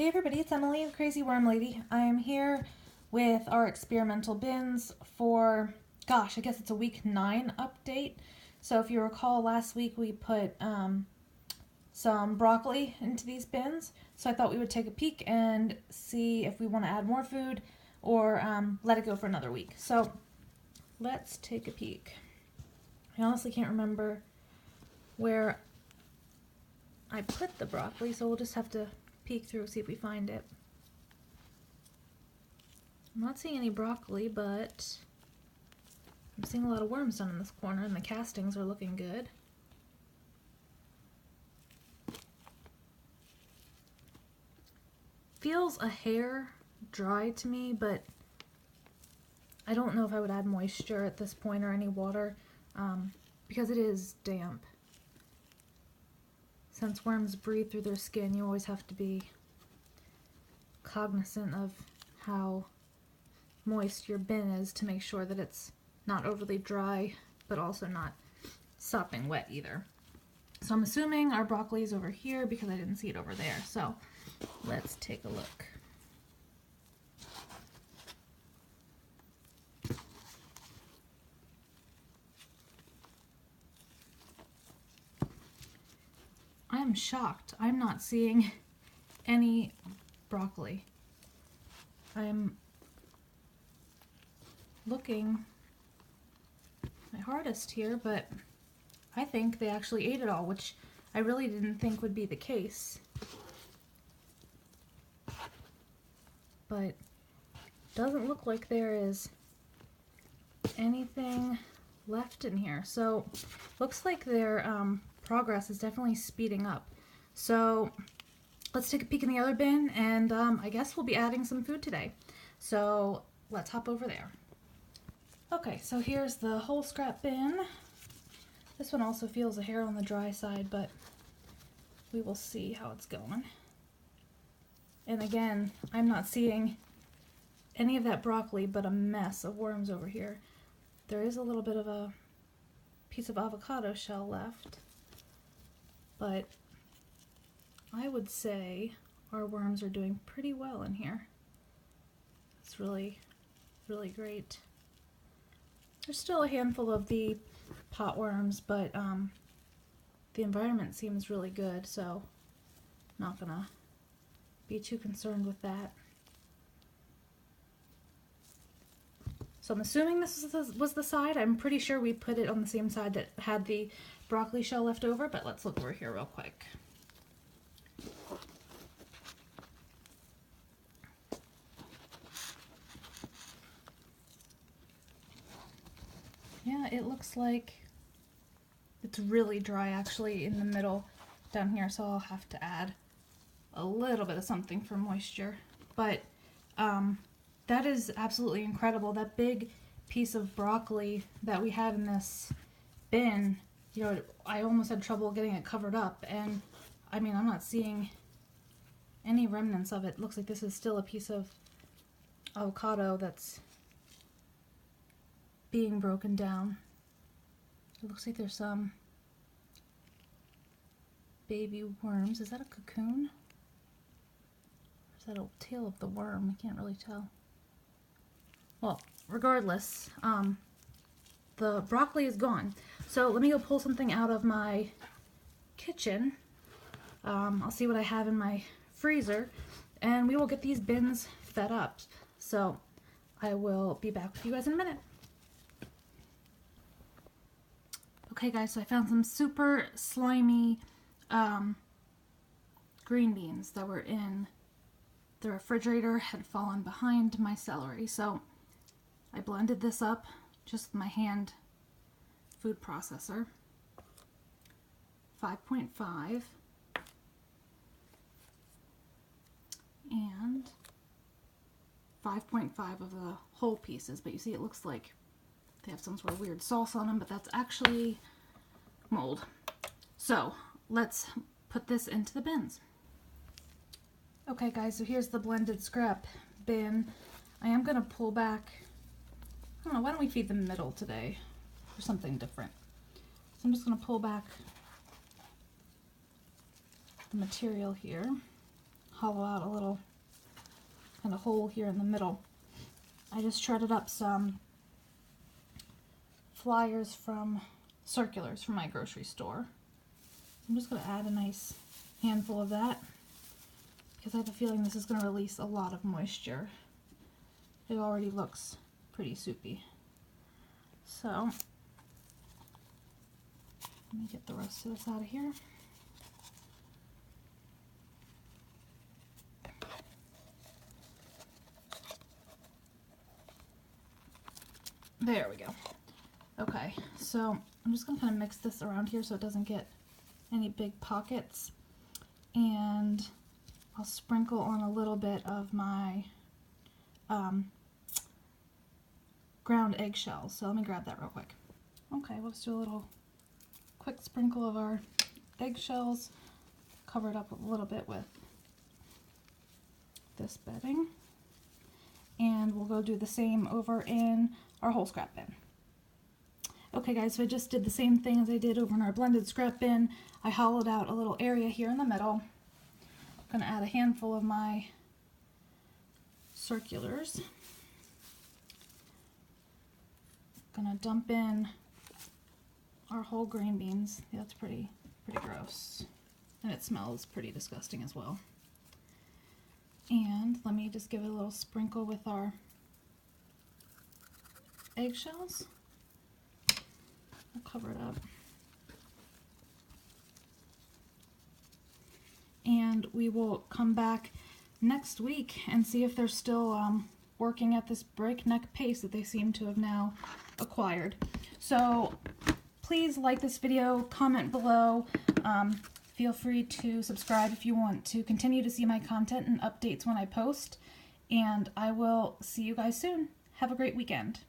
Hey everybody, it's Emily, the Crazy Worm Lady. I am here with our experimental bins for, gosh, I guess it's a week 9 update. So if you recall, last week we put some broccoli into these bins. So I thought we would take a peek and see if we want to add more food or let it go for another week. So let's take a peek. I honestly can't remember where I put the broccoli, so we'll just have to peek through, see if we find it. I'm not seeing any broccoli, but I'm seeing a lot of worms down in this corner, and the castings are looking good. Feels a hair dry to me, but I don't know if I would add moisture at this point or any water because it is damp. Since worms breathe through their skin, you always have to be cognizant of how moist your bin is to make sure that it's not overly dry, but also not sopping wet either. So I'm assuming our broccoli is over here because I didn't see it over there. So let's take a look. I am shocked. I'm not seeing any broccoli. I'm looking my hardest here, but I think they actually ate it all, which I really didn't think would be the case. But doesn't look like there is anything left in here. So looks like their progress is definitely speeding up. So let's take a peek in the other bin, and I guess we'll be adding some food today. So let's hop over there. Okay, so here's the whole scrap bin. This one also feels a hair on the dry side, but we will see how it's going. And again, I'm not seeing any of that broccoli, but a mess of worms over here. There is a little bit of a piece of avocado shell left, but I would say our worms are doing pretty well in here. It's really, really great. There's still a handful of the pot worms, but the environment seems really good, so I'm not gonna be too concerned with that. So I'm assuming this was the side. I'm pretty sure we put it on the same side that had the broccoli shell left over, but let's look over here real quick. Yeah, it looks like it's really dry actually in the middle down here, so I'll have to add a little bit of something for moisture. But that is absolutely incredible. That big piece of broccoli that we had in this bin, you know, I almost had trouble getting it covered up, and I mean, I'm not seeing any remnants of it. It looks like this is still a piece of avocado that's being broken down. It looks like there's some baby worms. Is that a cocoon? Or is that a tail of the worm? I can't really tell. Well, regardless, the broccoli is gone. So let me go pull something out of my kitchen. I'll see what I have in my freezer, and we will get these bins fed up. So I will be back with you guys in a minute. Okay guys, so I found some super slimy green beans that were in the refrigerator, had fallen behind my celery. So I blended this up just with my hand food processor. 5.5 and 5.5 of the whole pieces, but you see it looks like they have some sort of weird sauce on them, but that's actually mold. So let's put this into the bins. Okay guys, so here's the blended scrap bin. I am gonna pull back, I don't know, why don't we feed the middle today for something different? So I'm just gonna pull back the material here, hollow out a little kind of hole here in the middle. I just shredded up some flyers from circulars from my grocery store. I'm just going to add a nice handful of that because I have a feeling this is going to release a lot of moisture. It already looks pretty soupy. So, let me get the rest of this out of here. There we go. Okay, so I'm just going to kind of mix this around here so it doesn't get any big pockets. And I'll sprinkle on a little bit of my ground eggshells. So let me grab that real quick. Okay, let's do a little quick sprinkle of our eggshells. Cover it up a little bit with this bedding. And we'll go do the same over in our whole scrap bin. Okay guys, so I just did the same thing as I did over in our blended scrap bin. I hollowed out a little area here in the middle. I'm going to add a handful of my circulars. I'm going to dump in our whole green beans. Yeah, that's pretty gross. And it smells pretty disgusting as well. And let me just give it a little sprinkle with our eggshells. I'll cover it up. And we will come back next week and see if they're still working at this breakneck pace that they seem to have now acquired. So please like this video, comment below. Feel free to subscribe if you want to continue to see my content and updates when I post. And I will see you guys soon. Have a great weekend.